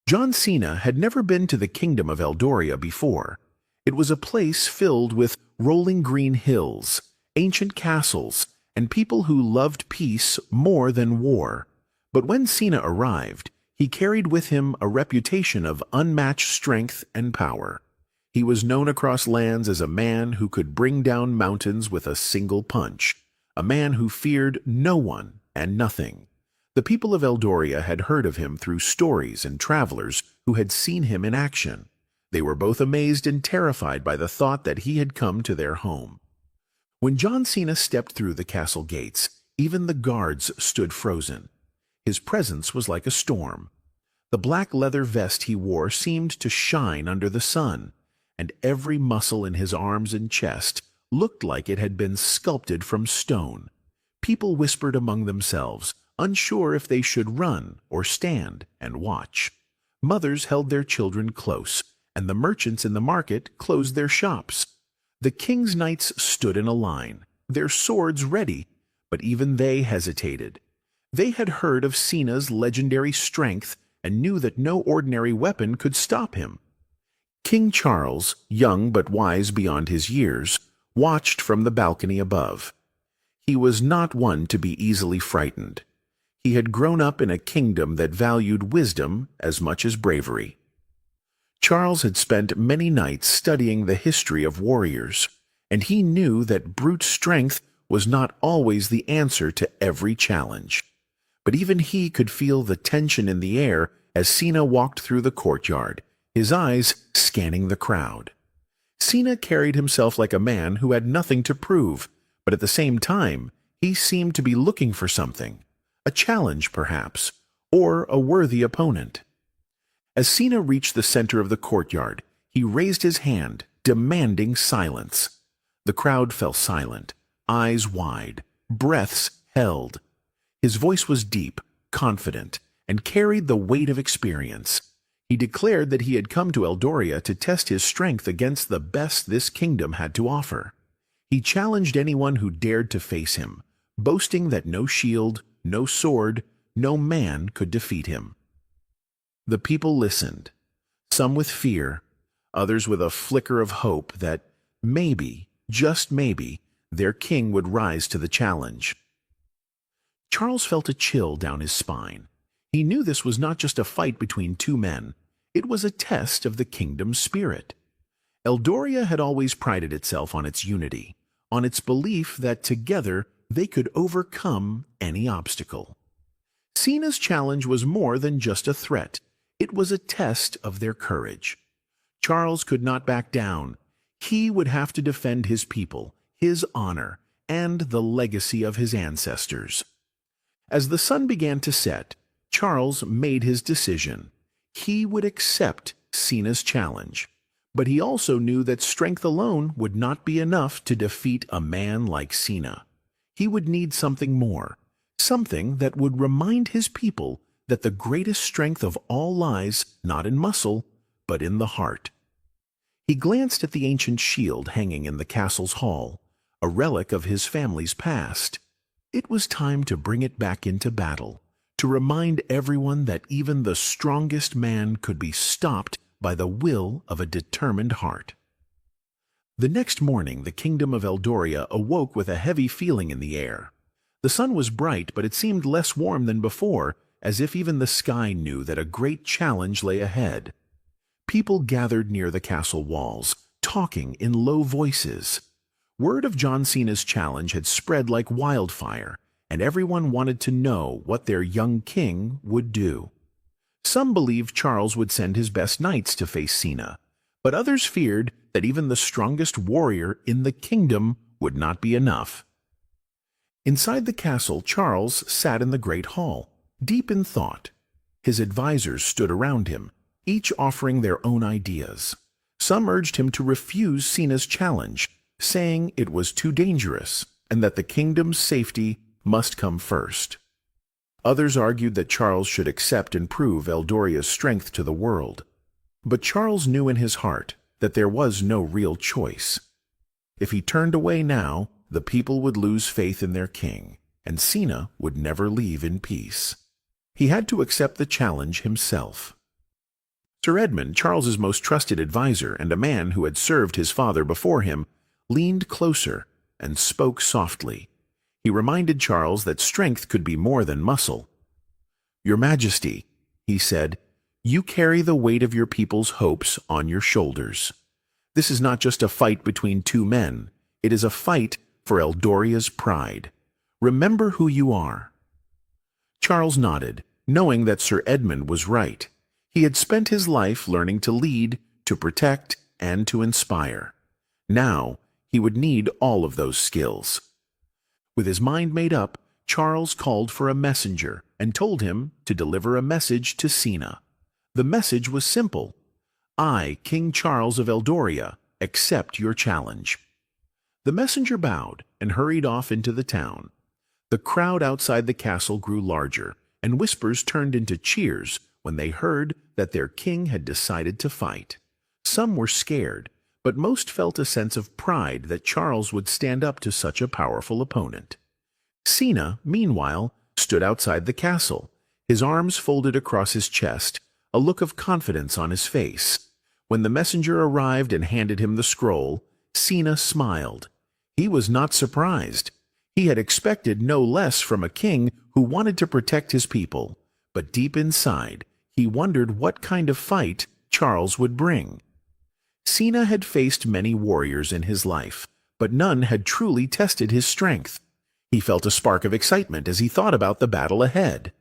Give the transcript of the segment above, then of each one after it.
John Cena had never been to the kingdom of Eldoria before. It was a place filled with rolling green hills, ancient castles, and people who loved peace more than war. But when Cena arrived, he carried with him a reputation of unmatched strength and power. He was known across lands as a man who could bring down mountains with a single punch, a man who feared no one and nothing. The people of Eldoria had heard of him through stories and travelers who had seen him in action. They were both amazed and terrified by the thought that he had come to their home. When John Cena stepped through the castle gates, even the guards stood frozen. His presence was like a storm. The black leather vest he wore seemed to shine under the sun, and every muscle in his arms and chest looked like it had been sculpted from stone. People whispered among themselves, unsure if they should run or stand and watch. Mothers held their children close, and the merchants in the market closed their shops. The king's knights stood in a line, their swords ready, but even they hesitated. They had heard of Cena's legendary strength and knew that no ordinary weapon could stop him. King Charles, young but wise beyond his years, watched from the balcony above. He was not one to be easily frightened. He had grown up in a kingdom that valued wisdom as much as bravery. Charles had spent many nights studying the history of warriors, and he knew that brute strength was not always the answer to every challenge. But even he could feel the tension in the air as Cena walked through the courtyard, his eyes scanning the crowd. Cena carried himself like a man who had nothing to prove, but at the same time, he seemed to be looking for something. A challenge, perhaps, or a worthy opponent. As Cena reached the center of the courtyard, he raised his hand, demanding silence. The crowd fell silent, eyes wide, breaths held. His voice was deep, confident, and carried the weight of experience. He declared that he had come to Eldoria to test his strength against the best this kingdom had to offer. He challenged anyone who dared to face him, boasting that no shield, no sword, no man could defeat him. The people listened, some with fear, others with a flicker of hope that maybe, just maybe, their king would rise to the challenge. Charles felt a chill down his spine. He knew this was not just a fight between two men. It was a test of the kingdom's spirit. Eldoria had always prided itself on its unity, on its belief that together they could overcome any obstacle. Cena's challenge was more than just a threat. It was a test of their courage. Charles could not back down. He would have to defend his people, his honor, and the legacy of his ancestors. As the sun began to set, Charles made his decision. He would accept Cena's challenge. But he also knew that strength alone would not be enough to defeat a man like Cena. He would need something more, something that would remind his people that the greatest strength of all lies not in muscle, but in the heart. He glanced at the ancient shield hanging in the castle's hall, a relic of his family's past. It was time to bring it back into battle, to remind everyone that even the strongest man could be stopped by the will of a determined heart. The next morning, the kingdom of Eldoria awoke with a heavy feeling in the air. The sun was bright, but it seemed less warm than before, as if even the sky knew that a great challenge lay ahead. People gathered near the castle walls, talking in low voices. Word of John Cena's challenge had spread like wildfire, and everyone wanted to know what their young king would do. Some believed Charles would send his best knights to face Cena, but others feared that even the strongest warrior in the kingdom would not be enough. Inside the castle, Charles sat in the great hall, deep in thought. His advisors stood around him, each offering their own ideas. Some urged him to refuse Cena's challenge, saying it was too dangerous and that the kingdom's safety must come first. Others argued that Charles should accept and prove Eldoria's strength to the world. But Charles knew in his heart that there was no real choice. If he turned away now, the people would lose faith in their king, and Cena would never leave in peace. He had to accept the challenge himself. Sir Edmund, Charles's most trusted adviser and a man who had served his father before him, leaned closer and spoke softly. He reminded Charles that strength could be more than muscle. "Your Majesty," he said, "you carry the weight of your people's hopes on your shoulders. This is not just a fight between two men. It is a fight for Eldoria's pride. Remember who you are." Charles nodded, knowing that Sir Edmund was right. He had spent his life learning to lead, to protect, and to inspire. Now, he would need all of those skills. With his mind made up, Charles called for a messenger and told him to deliver a message to Cena. The message was simple: "I, King Charles of Eldoria, accept your challenge." The messenger bowed and hurried off into the town. The crowd outside the castle grew larger, and whispers turned into cheers when they heard that their king had decided to fight. Some were scared, but most felt a sense of pride that Charles would stand up to such a powerful opponent. Cena, meanwhile, stood outside the castle, his arms folded across his chest, a look of confidence on his face. When the messenger arrived and handed him the scroll, Cena smiled. He was not surprised. He had expected no less from a king who wanted to protect his people, but deep inside, he wondered what kind of fight Charles would bring. Cena had faced many warriors in his life, but none had truly tested his strength. He felt a spark of excitement as he thought about the battle ahead.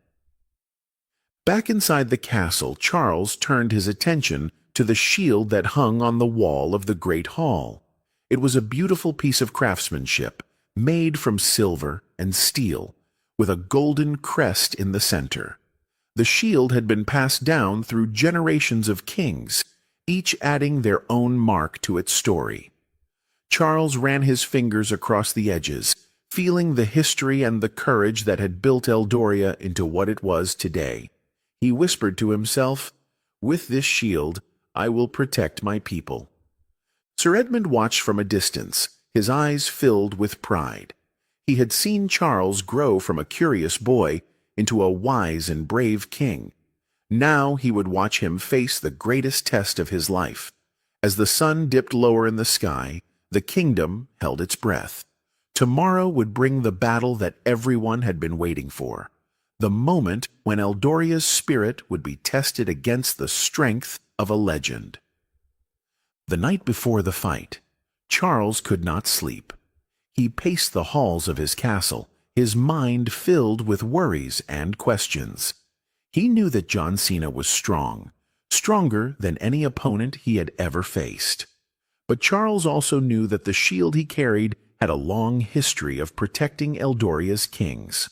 Back inside the castle, Charles turned his attention to the shield that hung on the wall of the great hall. It was a beautiful piece of craftsmanship, made from silver and steel, with a golden crest in the center. The shield had been passed down through generations of kings, each adding their own mark to its story. Charles ran his fingers across the edges, feeling the history and the courage that had built Eldoria into what it was today. He whispered to himself, "With this shield, I will protect my people." Sir Edmund watched from a distance, his eyes filled with pride. He had seen Charles grow from a curious boy into a wise and brave king. Now he would watch him face the greatest test of his life. As the sun dipped lower in the sky, the kingdom held its breath. Tomorrow would bring the battle that everyone had been waiting for, the moment when Eldoria's spirit would be tested against the strength of a legend. The night before the fight, Charles could not sleep. He paced the halls of his castle, his mind filled with worries and questions. He knew that John Cena was strong, stronger than any opponent he had ever faced. But Charles also knew that the shield he carried had a long history of protecting Eldoria's kings.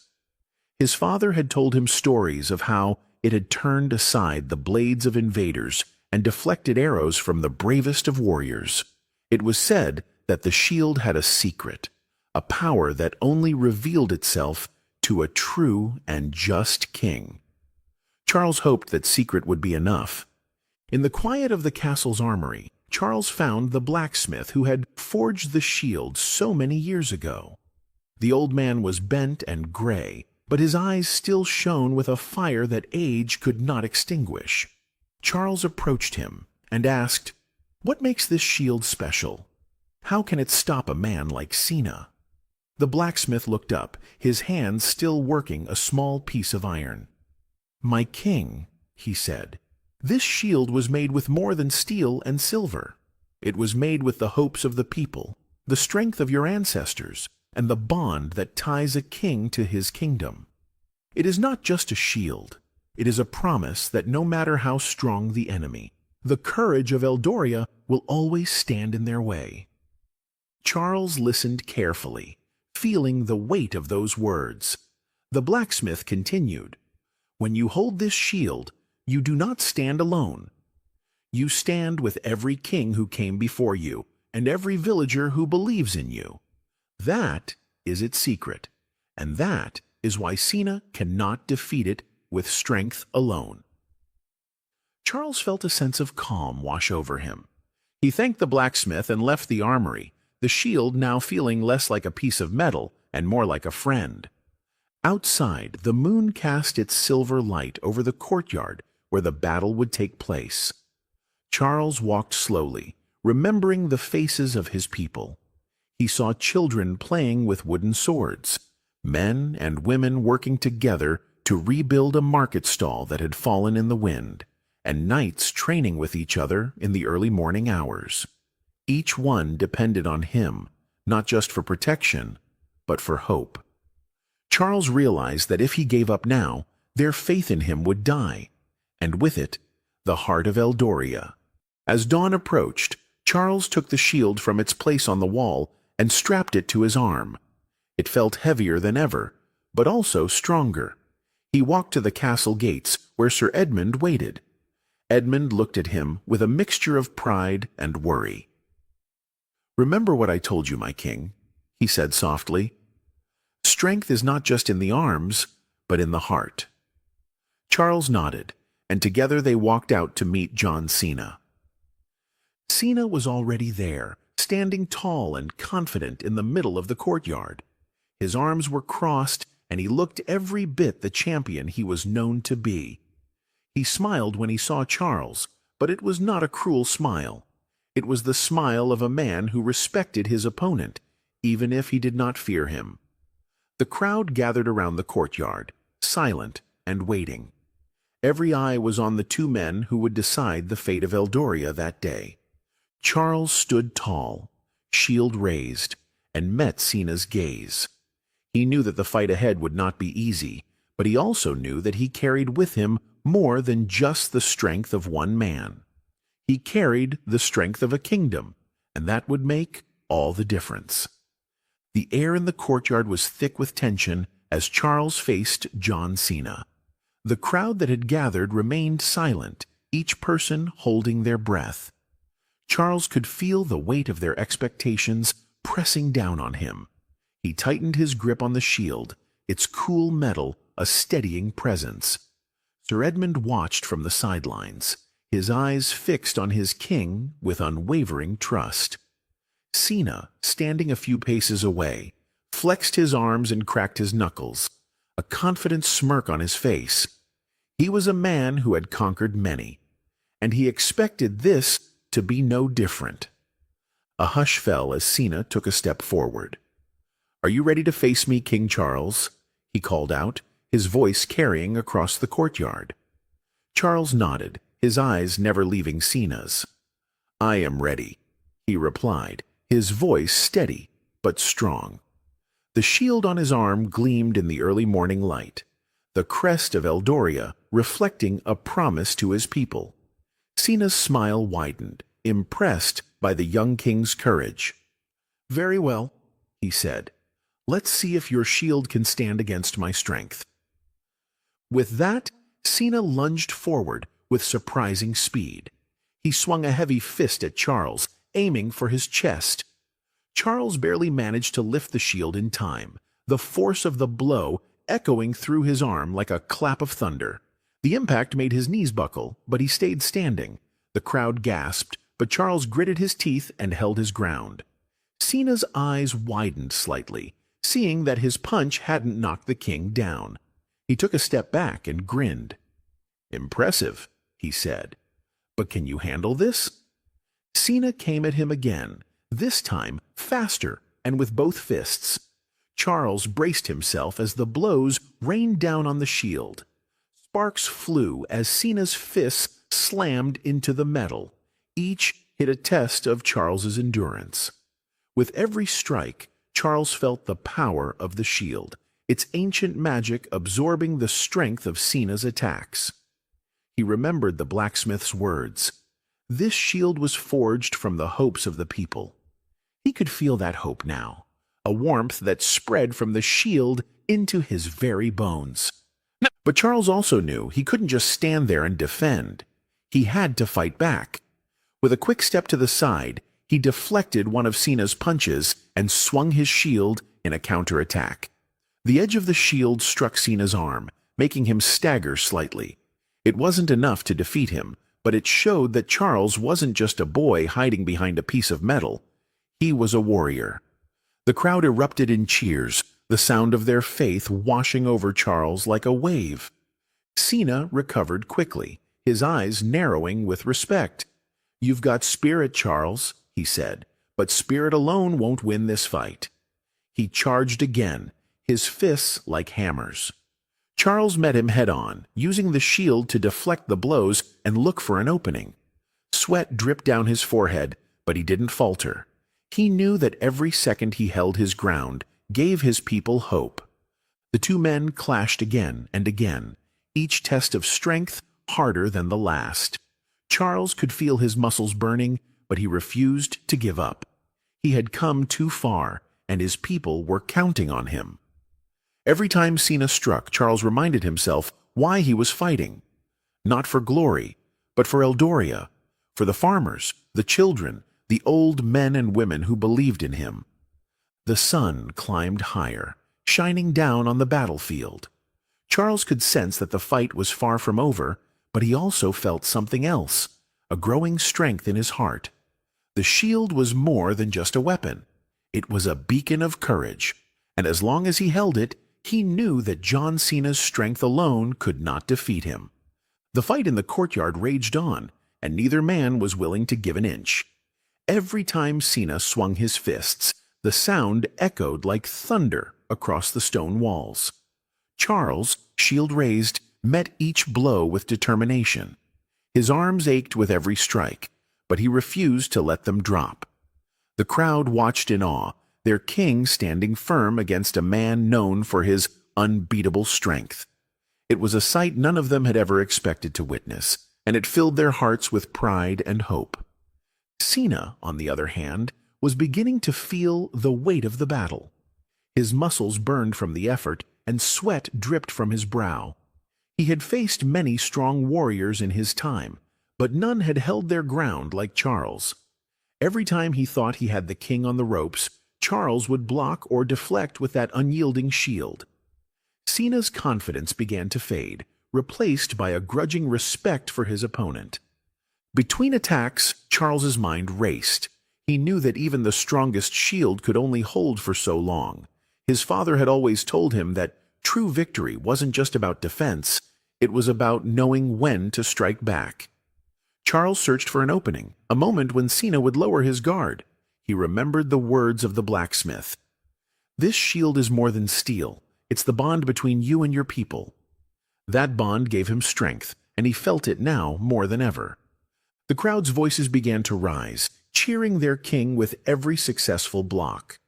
His father had told him stories of how it had turned aside the blades of invaders and deflected arrows from the bravest of warriors. It was said that the shield had a secret, a power that only revealed itself to a true and just king. Charles hoped that secret would be enough. In the quiet of the castle's armory, Charles found the blacksmith who had forged the shield so many years ago. The old man was bent and gray, but his eyes still shone with a fire that age could not extinguish. Charles approached him and asked, "What makes this shield special? How can it stop a man like Cena?" The blacksmith looked up, his hands still working a small piece of iron. "My king," he said, "this shield was made with more than steel and silver. It was made with the hopes of the people, the strength of your ancestors, and the bond that ties a king to his kingdom. It is not just a shield. It is a promise that no matter how strong the enemy, the courage of Eldoria will always stand in their way." Charles listened carefully, feeling the weight of those words. The blacksmith continued, "When you hold this shield, you do not stand alone. You stand with every king who came before you, and every villager who believes in you. That is its secret, and that is why Cena cannot defeat it with strength alone." Charles felt a sense of calm wash over him. He thanked the blacksmith and left the armory, the shield now feeling less like a piece of metal and more like a friend. Outside, the moon cast its silver light over the courtyard where the battle would take place. Charles walked slowly, remembering the faces of his people. He saw children playing with wooden swords, men and women working together to rebuild a market stall that had fallen in the wind, and knights training with each other in the early morning hours. Each one depended on him, not just for protection, but for hope. Charles realized that if he gave up now, their faith in him would die, and with it, the heart of Eldoria. As dawn approached, Charles took the shield from its place on the wall and strapped it to his arm. It felt heavier than ever, but also stronger. He walked to the castle gates, where Sir Edmund waited. Edmund looked at him with a mixture of pride and worry. "Remember what I told you, my king," he said softly. "Strength is not just in the arms, but in the heart." Charles nodded, and together they walked out to meet Cena. Cena was already there, standing tall and confident in the middle of the courtyard. His arms were crossed, and he looked every bit the champion he was known to be. He smiled when he saw Charles, but it was not a cruel smile. It was the smile of a man who respected his opponent, even if he did not fear him. The crowd gathered around the courtyard, silent and waiting. Every eye was on the two men who would decide the fate of Eldoria that day. Charles stood tall, shield raised, and met Cena's gaze. He knew that the fight ahead would not be easy, but he also knew that he carried with him more than just the strength of one man. He carried the strength of a kingdom, and that would make all the difference. The air in the courtyard was thick with tension as Charles faced Cena. The crowd that had gathered remained silent, each person holding their breath. Charles could feel the weight of their expectations pressing down on him. He tightened his grip on the shield, its cool metal a steadying presence. Sir Edmund watched from the sidelines, his eyes fixed on his king with unwavering trust. Cena, standing a few paces away, flexed his arms and cracked his knuckles, a confident smirk on his face. He was a man who had conquered many, and he expected this to be no different. A hush fell as Cena took a step forward. "Are you ready to face me, King Charles?" he called out, his voice carrying across the courtyard. Charles nodded, his eyes never leaving Cena's. "I am ready," he replied, his voice steady but strong. The shield on his arm gleamed in the early morning light, the crest of Eldoria reflecting a promise to his people. Cena's smile widened, impressed by the young king's courage. "Very well," he said. "Let's see if your shield can stand against my strength." With that, Cena lunged forward with surprising speed. He swung a heavy fist at Charles, aiming for his chest. Charles barely managed to lift the shield in time, the force of the blow echoing through his arm like a clap of thunder. The impact made his knees buckle, but he stayed standing. The crowd gasped, but Charles gritted his teeth and held his ground. Cena's eyes widened slightly, seeing that his punch hadn't knocked the king down. He took a step back and grinned. "Impressive," he said. "But can you handle this?" Cena came at him again, this time faster and with both fists. Charles braced himself as the blows rained down on the shield. Sparks flew as Cena's fists slammed into the metal. Each hit a test of Charles's endurance. With every strike, Charles felt the power of the shield, its ancient magic absorbing the strength of Cena's attacks. He remembered the blacksmith's words. This shield was forged from the hopes of the people. He could feel that hope now, a warmth that spread from the shield into his very bones. But Charles also knew he couldn't just stand there and defend. He had to fight back. With a quick step to the side, he deflected one of Cena's punches and swung his shield in a counterattack. The edge of the shield struck Cena's arm, making him stagger slightly. It wasn't enough to defeat him, but it showed that Charles wasn't just a boy hiding behind a piece of metal. He was a warrior. The crowd erupted in cheers, the sound of their faith washing over Charles like a wave. Cena recovered quickly, his eyes narrowing with respect. "You've got spirit, Charles," he said, "but spirit alone won't win this fight." He charged again, his fists like hammers. Charles met him head-on, using the shield to deflect the blows and look for an opening. Sweat dripped down his forehead, but he didn't falter. He knew that every second he held his ground gave his people hope. The two men clashed again and again, each test of strength harder than the last. Charles could feel his muscles burning, but he refused to give up. He had come too far, and his people were counting on him. Every time Cena struck, Charles reminded himself why he was fighting. Not for glory, but for Eldoria, for the farmers, the children, the old men and women who believed in him. The sun climbed higher, shining down on the battlefield. Charles could sense that the fight was far from over, but he also felt something else, a growing strength in his heart. The shield was more than just a weapon. It was a beacon of courage, and as long as he held it, he knew that John Cena's strength alone could not defeat him. The fight in the courtyard raged on, and neither man was willing to give an inch. Every time Cena swung his fists, the sound echoed like thunder across the stone walls. Charles, shield raised, met each blow with determination. His arms ached with every strike, but he refused to let them drop. The crowd watched in awe, their king standing firm against a man known for his unbeatable strength. It was a sight none of them had ever expected to witness, and it filled their hearts with pride and hope. Cena, on the other hand, was beginning to feel the weight of the battle. His muscles burned from the effort, and sweat dripped from his brow. He had faced many strong warriors in his time, but none had held their ground like Charles. Every time he thought he had the king on the ropes, Charles would block or deflect with that unyielding shield. Cena's confidence began to fade, replaced by a grudging respect for his opponent. Between attacks, Charles's mind raced. He knew that even the strongest shield could only hold for so long. His father had always told him that true victory wasn't just about defense, it was about knowing when to strike back. Charles searched for an opening, a moment when Cena would lower his guard. He remembered the words of the blacksmith. "This shield is more than steel. It's the bond between you and your people." That bond gave him strength, and he felt it now more than ever. The crowd's voices began to rise, cheering their king with every successful block.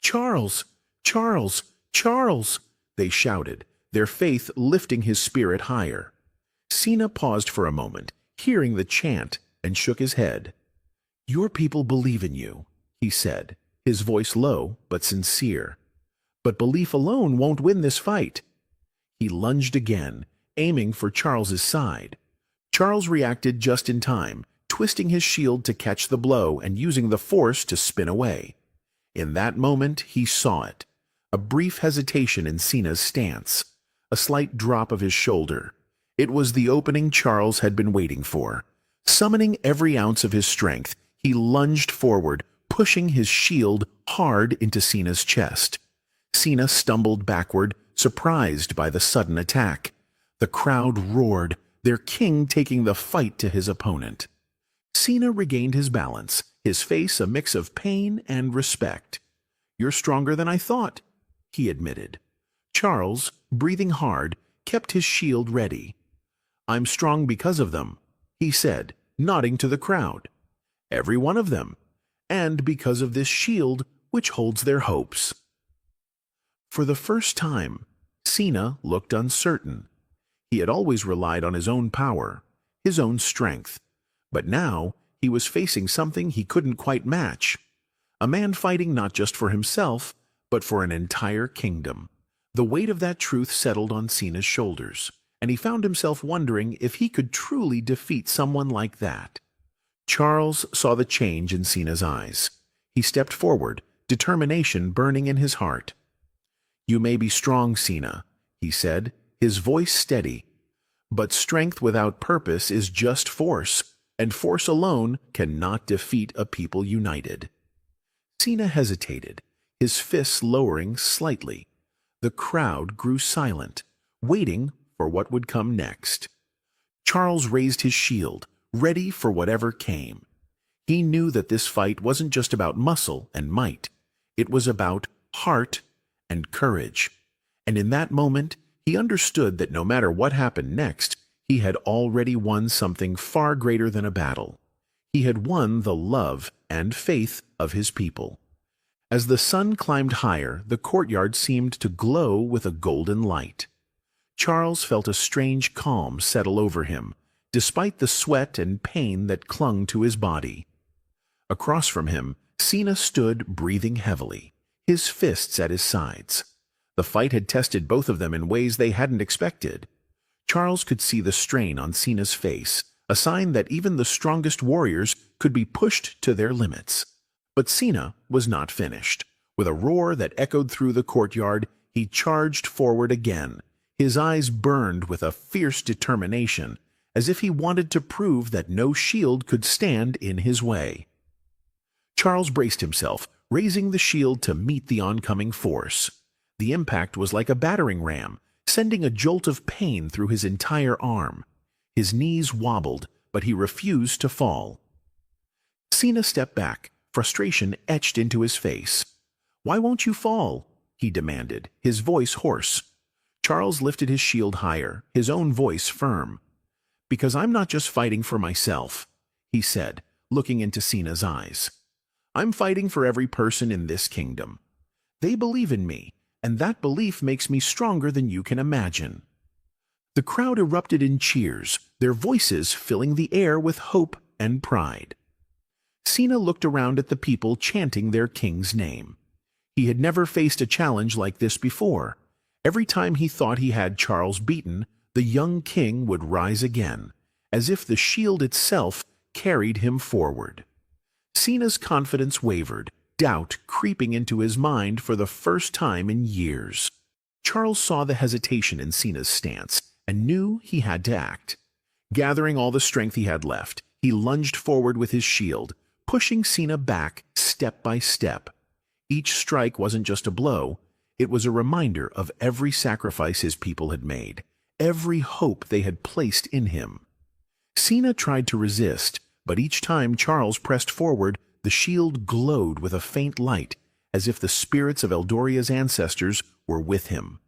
"Charles! Charles! Charles!" they shouted, their faith lifting his spirit higher. Cena paused for a moment, hearing the chant, and shook his head. "Your people believe in you," he said, his voice low but sincere. "But belief alone won't win this fight." He lunged again, aiming for Charles's side. Charles reacted just in time, twisting his shield to catch the blow and using the force to spin away. In that moment, he saw it. A brief hesitation in Cena's stance, a slight drop of his shoulder. It was the opening Charles had been waiting for. Summoning every ounce of his strength, he lunged forward, pushing his shield hard into Cena's chest. Cena stumbled backward, surprised by the sudden attack. The crowd roared, their king taking the fight to his opponent. Cena regained his balance, his face a mix of pain and respect. "You're stronger than I thought," he admitted. Charles, breathing hard, kept his shield ready. "I'm strong because of them," he said, nodding to the crowd. "Every one of them, and because of this shield which holds their hopes." For the first time, Cena looked uncertain. He had always relied on his own power, his own strength, but now he was facing something he couldn't quite match. A man fighting not just for himself, but for an entire kingdom. The weight of that truth settled on Cena's shoulders, and he found himself wondering if he could truly defeat someone like that. Charles saw the change in Cena's eyes. He stepped forward, determination burning in his heart. "You may be strong, Cena," he said, his voice steady. "But strength without purpose is just force, and force alone cannot defeat a people united." Cena hesitated, his fists lowering slightly. The crowd grew silent, waiting for what would come next. Charles raised his shield, ready for whatever came. He knew that this fight wasn't just about muscle and might. It was about heart and courage. And in that moment, he understood that no matter what happened next, he had already won something far greater than a battle. He had won the love and faith of his people. As the sun climbed higher, the courtyard seemed to glow with a golden light. Charles felt a strange calm settle over him, despite the sweat and pain that clung to his body. Across from him, Cena stood breathing heavily, his fists at his sides. The fight had tested both of them in ways they hadn't expected. Charles could see the strain on Cena's face, a sign that even the strongest warriors could be pushed to their limits. But Cena was not finished. With a roar that echoed through the courtyard, he charged forward again. His eyes burned with a fierce determination, as if he wanted to prove that no shield could stand in his way. Charles braced himself, raising the shield to meet the oncoming force. The impact was like a battering ram, sending a jolt of pain through his entire arm. His knees wobbled, but he refused to fall. Cena stepped back, frustration etched into his face. "Why won't you fall?" he demanded, his voice hoarse. Charles lifted his shield higher, his own voice firm. "Because I'm not just fighting for myself," he said, looking into Cena's eyes. "I'm fighting for every person in this kingdom. They believe in me, and that belief makes me stronger than you can imagine." The crowd erupted in cheers, their voices filling the air with hope and pride. Cena looked around at the people chanting their king's name. He had never faced a challenge like this before. Every time he thought he had Charles beaten, the young king would rise again, as if the shield itself carried him forward. Cena's confidence wavered, doubt creeping into his mind for the first time in years. Charles saw the hesitation in Cena's stance and knew he had to act. Gathering all the strength he had left, he lunged forward with his shield, pushing Cena back step by step. Each strike wasn't just a blow, it was a reminder of every sacrifice his people had made, every hope they had placed in him. Cena tried to resist, but each time Charles pressed forward, the shield glowed with a faint light, as if the spirits of Eldoria's ancestors were with him.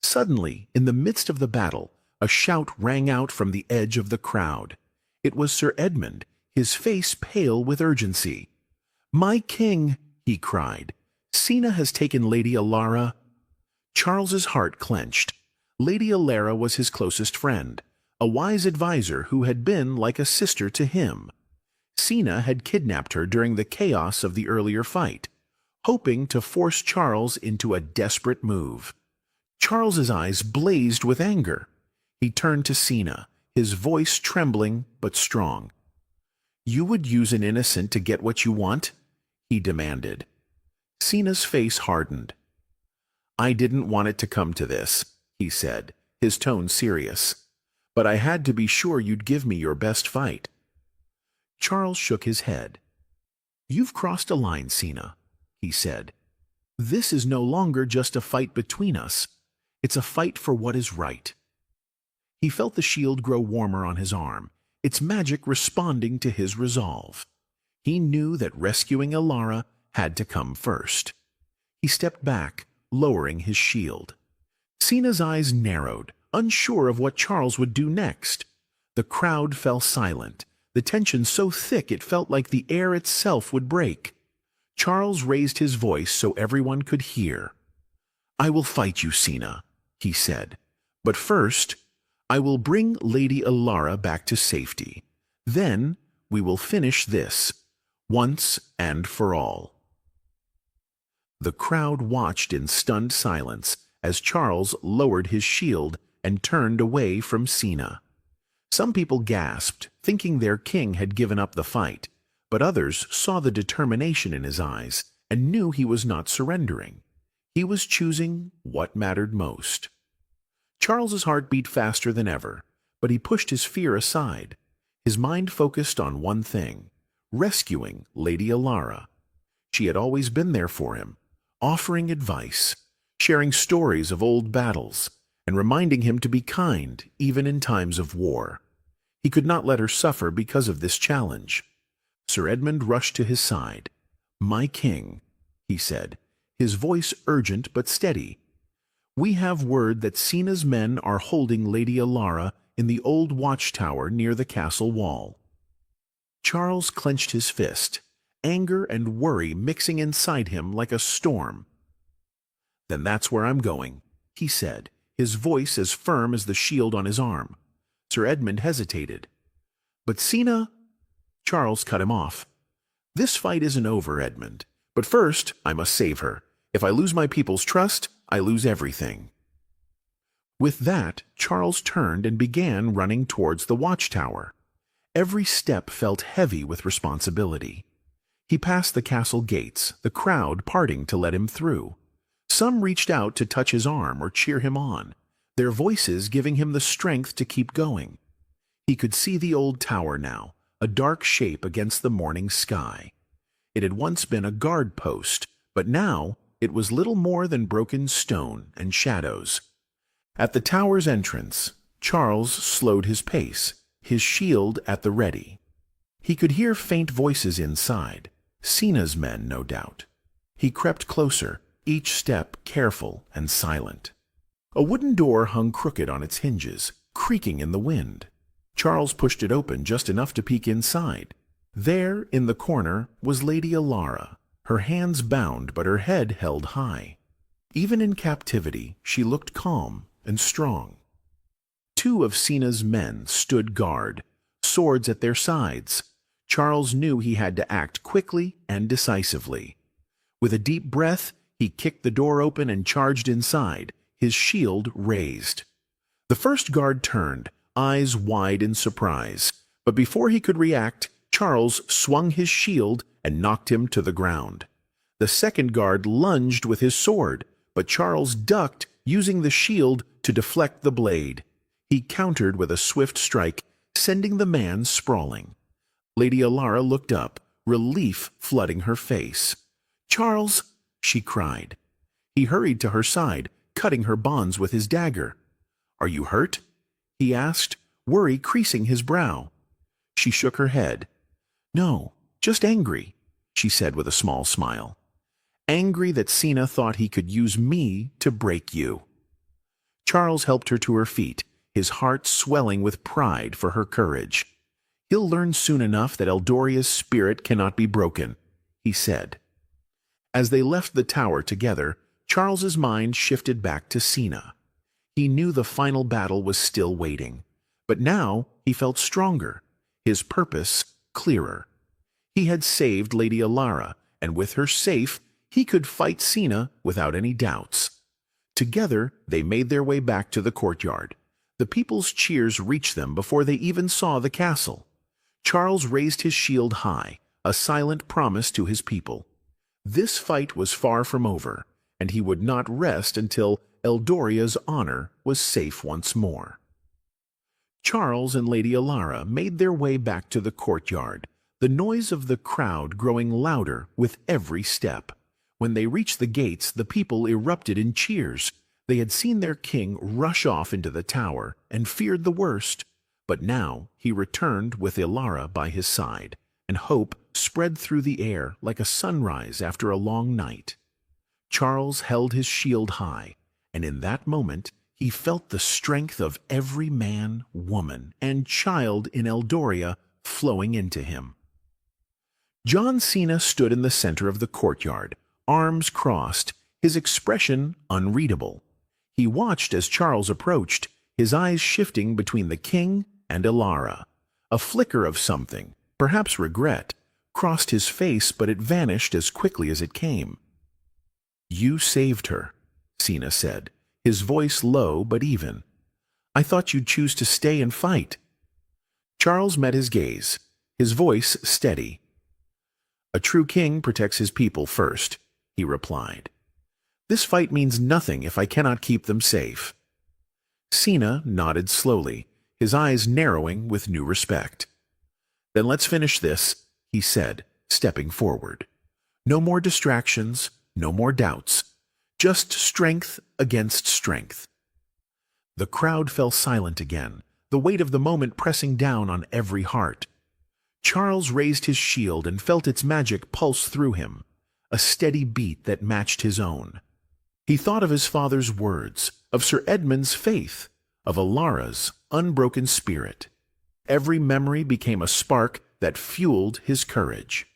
Suddenly, in the midst of the battle, a shout rang out from the edge of the crowd. It was Sir Edmund, his face pale with urgency. "My king!" he cried. "Cena has taken Lady Alara." Charles's heart clenched. Lady Alara was his closest friend, a wise advisor who had been like a sister to him. Cena had kidnapped her during the chaos of the earlier fight, hoping to force Charles into a desperate move. Charles's eyes blazed with anger. He turned to Cena, his voice trembling but strong. "You would use an innocent to get what you want?" he demanded. Cena's face hardened. "I didn't want it to come to this," he said, his tone serious. "But I had to be sure you'd give me your best fight." Charles shook his head. "You've crossed a line, Cena," he said. "This is no longer just a fight between us. It's a fight for what is right." He felt the shield grow warmer on his arm, its magic responding to his resolve. He knew that rescuing Alara had to come first. He stepped back, lowering his shield. Cena's eyes narrowed, unsure of what Charles would do next. The crowd fell silent, the tension so thick it felt like the air itself would break. Charles raised his voice so everyone could hear. "I will fight you, Cena," he said. "But first, I will bring Lady Alara back to safety. Then we will finish this, once and for all." The crowd watched in stunned silence as Charles lowered his shield and turned away from Cena. Some people gasped, thinking their king had given up the fight, but others saw the determination in his eyes and knew he was not surrendering. He was choosing what mattered most. Charles's heart beat faster than ever, but he pushed his fear aside. His mind focused on one thing: rescuing Lady Alara. She had always been there for him, offering advice, sharing stories of old battles, and reminding him to be kind even in times of war. He could not let her suffer because of this challenge. Sir Edmund rushed to his side. "My king," he said, his voice urgent but steady. "We have word that Cena's men are holding Lady Alara in the old watchtower near the castle wall." Charles clenched his fist, anger and worry mixing inside him like a storm. "Then that's where I'm going," he said, his voice as firm as the shield on his arm. Sir Edmund hesitated. "But Cena—" Charles cut him off. "This fight isn't over, Edmund. But first, I must save her. If I lose my people's trust, I lose everything." With that, Charles turned and began running towards the watchtower. Every step felt heavy with responsibility. He passed the castle gates, the crowd parting to let him through. Some reached out to touch his arm or cheer him on, their voices giving him the strength to keep going. He could see the old tower now, a dark shape against the morning sky. It had once been a guard post, but now it was little more than broken stone and shadows. At the tower's entrance, Charles slowed his pace, his shield at the ready. He could hear faint voices inside, Cena's men, no doubt. He crept closer, each step careful and silent. A wooden door hung crooked on its hinges, creaking in the wind. Charles pushed it open just enough to peek inside. There, in the corner, was Lady Alara, her hands bound but her head held high. Even in captivity, she looked calm and strong. Two of Cena's men stood guard, swords at their sides. Charles knew he had to act quickly and decisively. With a deep breath, he kicked the door open and charged inside, his shield raised. The first guard turned, eyes wide in surprise, but before he could react, Charles swung his shield and knocked him to the ground. The second guard lunged with his sword, but Charles ducked, using the shield to deflect the blade. He countered with a swift strike, sending the man sprawling. Lady Alara looked up, relief flooding her face. "Charles!" she cried. He hurried to her side, cutting her bonds with his dagger. "Are you hurt?" he asked, worry creasing his brow. She shook her head. "No, just angry," she said with a small smile. "Angry that Cena thought he could use me to break you." Charles helped her to her feet, his heart swelling with pride for her courage. "He'll learn soon enough that Eldoria's spirit cannot be broken," he said. As they left the tower together, Charles's mind shifted back to Cena. He knew the final battle was still waiting, but now he felt stronger, his purpose clearer. He had saved Lady Alara, and with her safe, he could fight Cena without any doubts. Together, they made their way back to the courtyard. The people's cheers reached them before they even saw the castle. Charles raised his shield high, a silent promise to his people. This fight was far from over, and he would not rest until Eldoria's honor was safe once more. Charles and Lady Alara made their way back to the courtyard, the noise of the crowd growing louder with every step. When they reached the gates, the people erupted in cheers. They had seen their king rush off into the tower and feared the worst. But now he returned with Alara by his side, and hope spread through the air like a sunrise after a long night. Charles held his shield high, and in that moment he felt the strength of every man, woman, and child in Eldoria flowing into him. John Cena stood in the center of the courtyard, arms crossed, his expression unreadable. He watched as Charles approached, his eyes shifting between the king and Alara. A flicker of something, perhaps regret, crossed his face, but it vanished as quickly as it came. "You saved her," Cena said, his voice low but even. "I thought you'd choose to stay and fight." Charles met his gaze, his voice steady. "A true king protects his people first," he replied. "This fight means nothing if I cannot keep them safe." Cena nodded slowly, his eyes narrowing with new respect. "Then let's finish this," he said, stepping forward. "No more distractions, no more doubts. Just strength against strength." The crowd fell silent again, the weight of the moment pressing down on every heart. Charles raised his shield and felt its magic pulse through him, a steady beat that matched his own. He thought of his father's words, of Sir Edmund's faith, of Alara's unbroken spirit. Every memory became a spark that fueled his courage.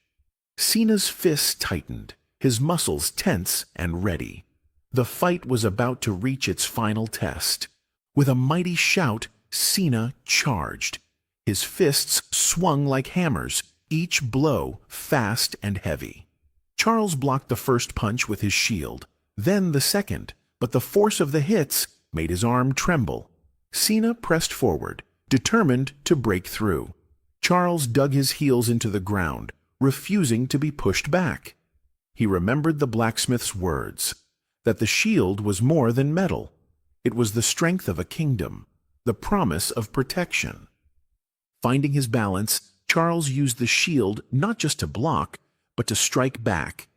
Cena's fists tightened, his muscles tense and ready. The fight was about to reach its final test. With a mighty shout, Cena charged. His fists swung like hammers, each blow fast and heavy. Charles blocked the first punch with his shield, then the second, but the force of the hits made his arm tremble. Cena pressed forward, determined to break through. Charles dug his heels into the ground, refusing to be pushed back. He remembered the blacksmith's words, that the shield was more than metal. It was the strength of a kingdom, the promise of protection. Finding his balance, Charles used the shield not just to block, but to strike back.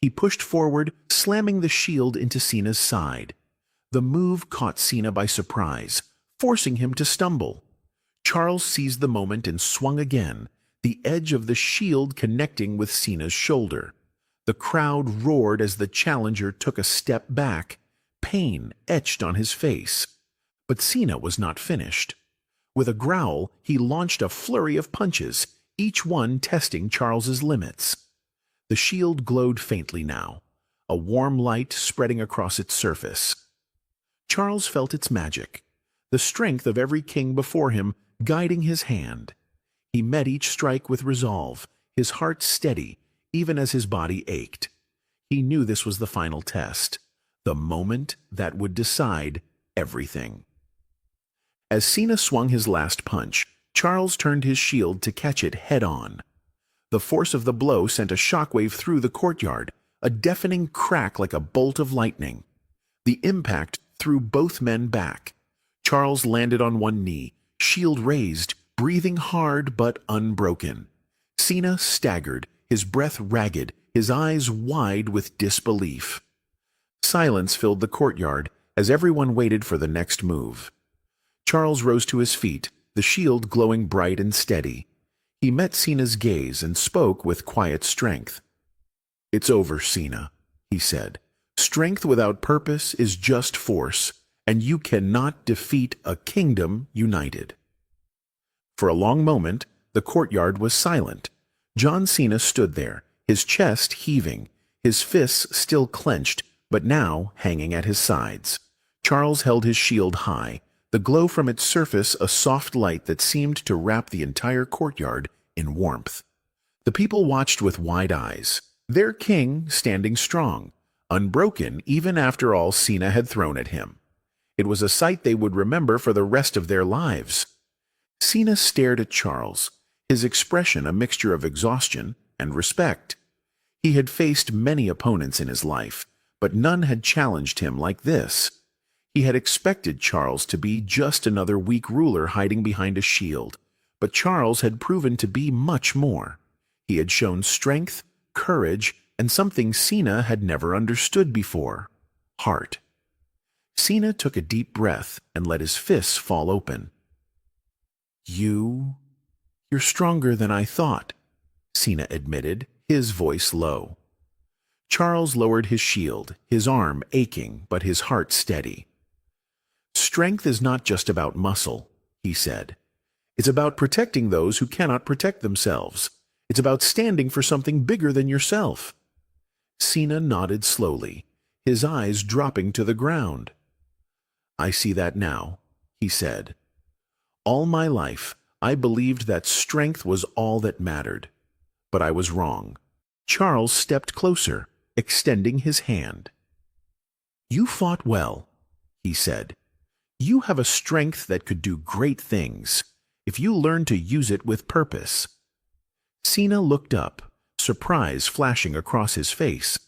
He pushed forward, slamming the shield into Cena's side. The move caught Cena by surprise, forcing him to stumble. Charles seized the moment and swung again, the edge of the shield connecting with Cena's shoulder. The crowd roared as the challenger took a step back, pain etched on his face. But Cena was not finished. With a growl, he launched a flurry of punches, each one testing Charles's limits. The shield glowed faintly now, a warm light spreading across its surface. Charles felt its magic, the strength of every king before him guiding his hand. He met each strike with resolve, his heart steady, even as his body ached. He knew this was the final test, the moment that would decide everything. As Cena swung his last punch, Charles turned his shield to catch it head-on. The force of the blow sent a shockwave through the courtyard, a deafening crack like a bolt of lightning. The impact threw both men back. Charles landed on one knee, shield raised, breathing hard but unbroken. Cena staggered, his breath ragged, his eyes wide with disbelief. Silence filled the courtyard as everyone waited for the next move. Charles rose to his feet, the shield glowing bright and steady. He met Cena's gaze and spoke with quiet strength. "It's over, Cena," he said. "Strength without purpose is just force, and you cannot defeat a kingdom united." For a long moment, the courtyard was silent. John Cena stood there, his chest heaving, his fists still clenched, but now hanging at his sides. Charles held his shield high, the glow from its surface a soft light that seemed to wrap the entire courtyard in warmth. The people watched with wide eyes, their king standing strong, unbroken even after all Cena had thrown at him. It was a sight they would remember for the rest of their lives. Cena stared at Charles, his expression a mixture of exhaustion and respect. He had faced many opponents in his life, but none had challenged him like this. He had expected Charles to be just another weak ruler hiding behind a shield, but Charles had proven to be much more. He had shown strength, courage, and something Cena had never understood before: heart. Cena took a deep breath and let his fists fall open. You're stronger than I thought," Cena admitted, his voice low. Charles lowered his shield, his arm aching but his heart steady. "Strength is not just about muscle," he said. "It's about protecting those who cannot protect themselves. It's about standing for something bigger than yourself." Cena nodded slowly, his eyes dropping to the ground. "I see that now," he said. "All my life, I believed that strength was all that mattered. But I was wrong." Charles stepped closer, extending his hand. "You fought well," he said. "You have a strength that could do great things, if you learn to use it with purpose." Cena looked up, surprise flashing across his face.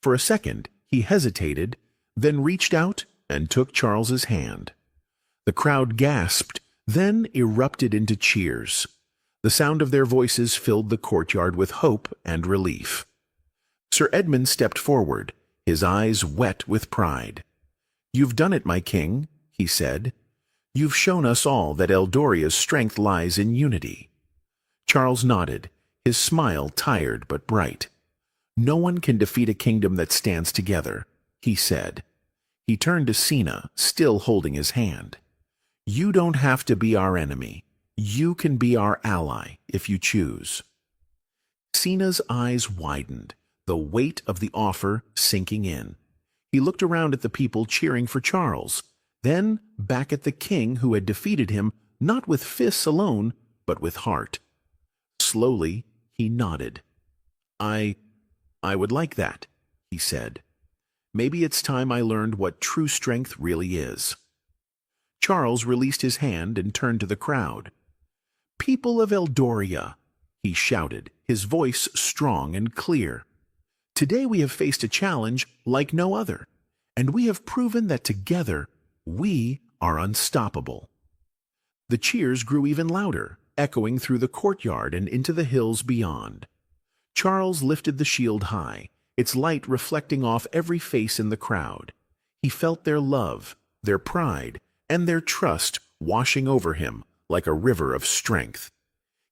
For a second, he hesitated, then reached out and took Charles's hand. The crowd gasped, then erupted into cheers. The sound of their voices filled the courtyard with hope and relief. Sir Edmund stepped forward, his eyes wet with pride. "You've done it, my king," he said. "You've shown us all that Eldoria's strength lies in unity." Charles nodded, his smile tired but bright. "No one can defeat a kingdom that stands together," he said. He turned to Cena, still holding his hand. "You don't have to be our enemy. You can be our ally if you choose." Cena's eyes widened, the weight of the offer sinking in. He looked around at the people cheering for Charles, then back at the king who had defeated him not with fists alone, but with heart. Slowly, he nodded. I would like that," he said. "Maybe it's time I learned what true strength really is." Charles released his hand and turned to the crowd. "People of Eldoria," he shouted, his voice strong and clear. "Today we have faced a challenge like no other, and we have proven that together we are unstoppable." The cheers grew even louder, echoing through the courtyard and into the hills beyond. Charles lifted the shield high, its light reflecting off every face in the crowd. He felt their love, their pride, and their trust washing over him like a river of strength.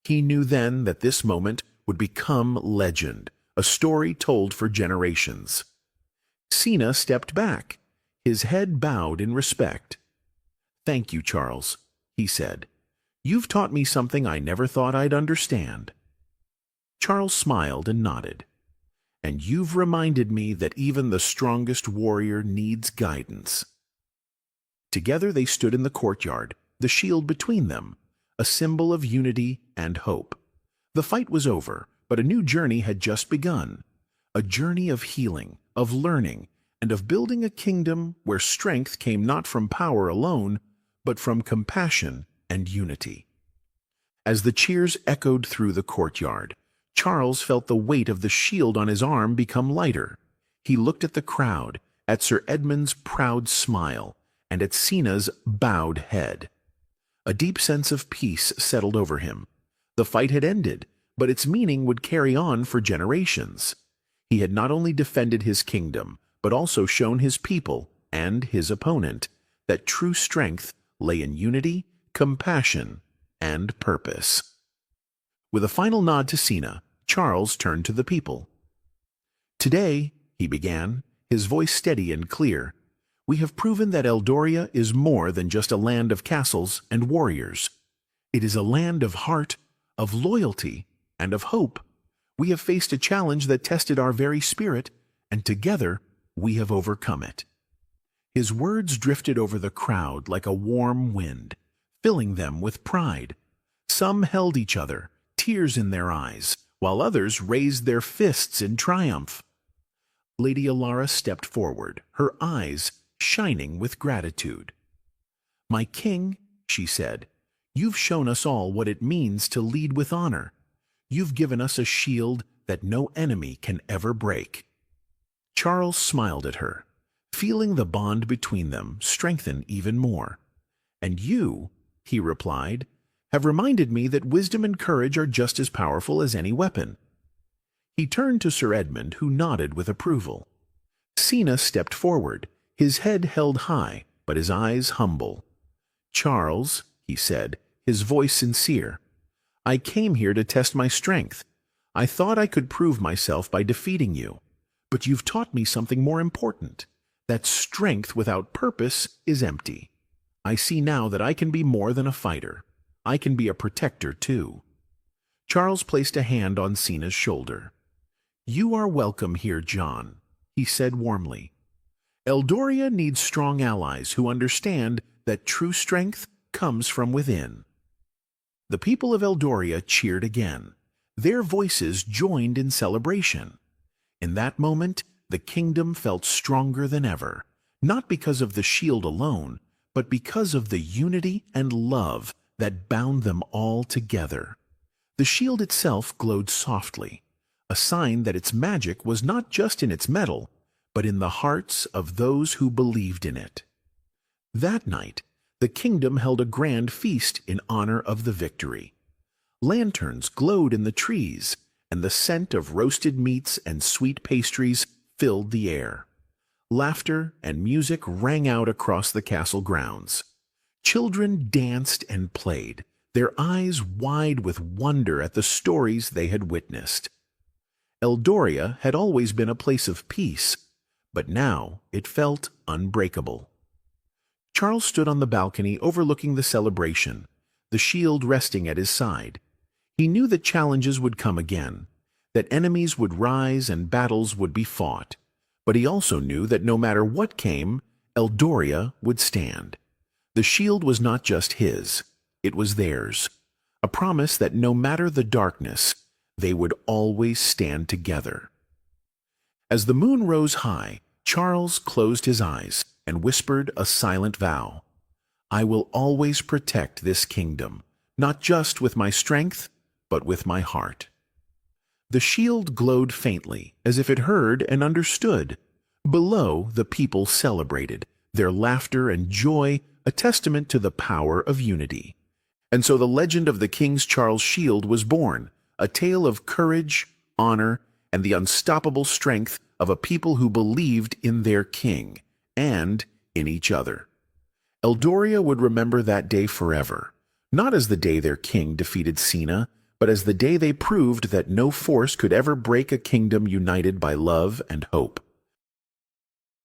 He knew then that this moment would become legend, a story told for generations. Cena stepped back, his head bowed in respect. "Thank you, Charles," he said. "You've taught me something I never thought I'd understand." Charles smiled and nodded. "And you've reminded me that even the strongest warrior needs guidance." Together they stood in the courtyard, the shield between them, a symbol of unity and hope. The fight was over, but a new journey had just begun. A journey of healing, of learning, and of building a kingdom where strength came not from power alone, but from compassion and unity. As the cheers echoed through the courtyard, Charles felt the weight of the shield on his arm become lighter. He looked at the crowd, at Sir Edmund's proud smile, and at Cena's bowed head. A deep sense of peace settled over him. The fight had ended, but its meaning would carry on for generations. He had not only defended his kingdom, but also shown his people, and his opponent, that true strength lay in unity, compassion, and purpose. With a final nod to Cena, Charles turned to the people. "Today," he began, his voice steady and clear, "we have proven that Eldoria is more than just a land of castles and warriors. It is a land of heart, of loyalty, and of hope. We have faced a challenge that tested our very spirit, and together we have overcome it." His words drifted over the crowd like a warm wind, filling them with pride. Some held each other, tears in their eyes, while others raised their fists in triumph. Lady Alara stepped forward, her eyes shining with gratitude. "My king," she said, "you've shown us all what it means to lead with honor. You've given us a shield that no enemy can ever break." Charles smiled at her, feeling the bond between them strengthen even more. "And you," he replied, "have reminded me that wisdom and courage are just as powerful as any weapon." He turned to Sir Edmund, who nodded with approval. Cena stepped forward, his head held high, but his eyes humble. "Charles," he said, his voice sincere, "I came here to test my strength. I thought I could prove myself by defeating you. But you've taught me something more important, that strength without purpose is empty. I see now that I can be more than a fighter. I can be a protector, too." Charles placed a hand on Cena's shoulder. "You are welcome here, John," he said warmly. "Eldoria needs strong allies who understand that true strength comes from within." The people of Eldoria cheered again. Their voices joined in celebration. In that moment, the kingdom felt stronger than ever, not because of the shield alone, but because of the unity and love that bound them all together. The shield itself glowed softly, a sign that its magic was not just in its metal, but in the hearts of those who believed in it. That night, the kingdom held a grand feast in honor of the victory. Lanterns glowed in the trees, and the scent of roasted meats and sweet pastries filled the air. Laughter and music rang out across the castle grounds. Children danced and played, their eyes wide with wonder at the stories they had witnessed. Eldoria had always been a place of peace, but now it felt unbreakable. Charles stood on the balcony overlooking the celebration, the shield resting at his side. He knew that challenges would come again, that enemies would rise and battles would be fought, but he also knew that no matter what came, Eldoria would stand. The shield was not just his, it was theirs, a promise that no matter the darkness, they would always stand together. As the moon rose high, Charles closed his eyes and whispered a silent vow. I will always protect this kingdom, not just with my strength, but with my heart. The shield glowed faintly, as if it heard and understood. Below, the people celebrated, their laughter and joy a testament to the power of unity. And so the legend of the King's Charles shield was born, a tale of courage, honor, and the unstoppable strength of a people who believed in their king and in each other. Eldoria would remember that day forever, not as the day their king defeated Cena, but as the day they proved that no force could ever break a kingdom united by love and hope.